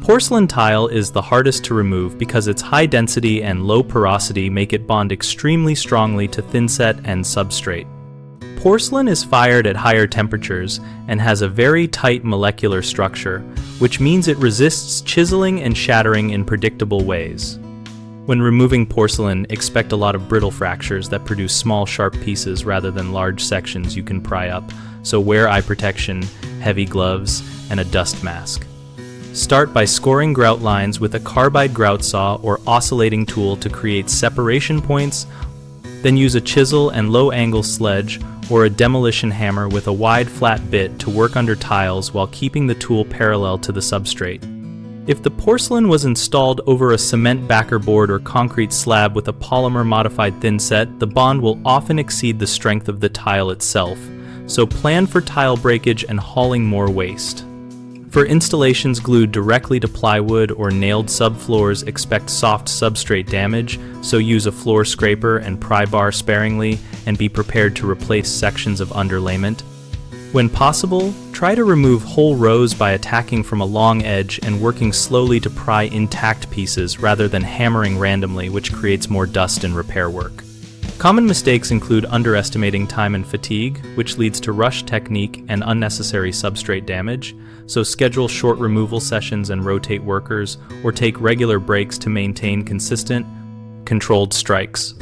Porcelain tile is the hardest to remove because its high density and low porosity make it bond extremely strongly to thinset and substrate. Porcelain is fired at higher temperatures and has a very tight molecular structure, which means it resists chiseling and shattering in predictable ways. When removing porcelain, expect a lot of brittle fractures that produce small sharp pieces rather than large sections you can pry up, so wear eye protection, heavy gloves, and a dust mask. Start by scoring grout lines with a carbide grout saw or oscillating tool to create separation points, then use a chisel and low-angle sledge or a demolition hammer with a wide flat bit to work under tiles while keeping the tool parallel to the substrate. If the porcelain was installed over a cement backer board or concrete slab with a polymer-modified thinset, the bond will often exceed the strength of the tile itself, so plan for tile breakage and hauling more waste. For installations glued directly to plywood or nailed subfloors, expect soft substrate damage, so use a floor scraper and pry bar sparingly and be prepared to replace sections of underlayment. When possible, try to remove whole rows by attacking from a long edge and working slowly to pry intact pieces rather than hammering randomly, which creates more dust in repair work. Common mistakes include underestimating time and fatigue, which leads to rush technique and unnecessary substrate damage, so schedule short removal sessions and rotate workers, or take regular breaks to maintain consistent, controlled strikes.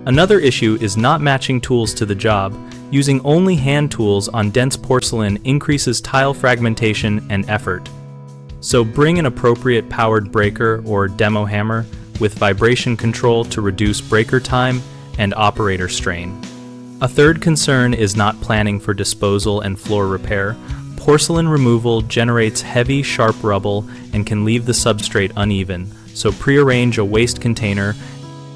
Another issue is not matching tools to the job. Using only hand tools on dense porcelain increases tile fragmentation and effort. So bring an appropriate powered breaker or demo hammer with vibration control to reduce breaker time and operator strain. A third concern is not planning for disposal and floor repair. Porcelain removal generates heavy, sharp rubble and can leave the substrate uneven, so prearrange a waste container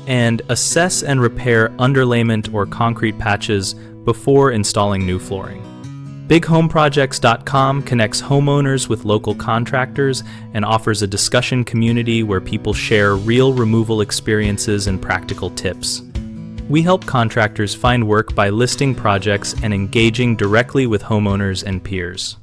and assess and repair underlayment or concrete patches before installing new flooring. BigHomeProjects.com connects homeowners with local contractors and offers a discussion community where people share real removal experiences and practical tips. We help contractors find work by listing projects and engaging directly with homeowners and peers.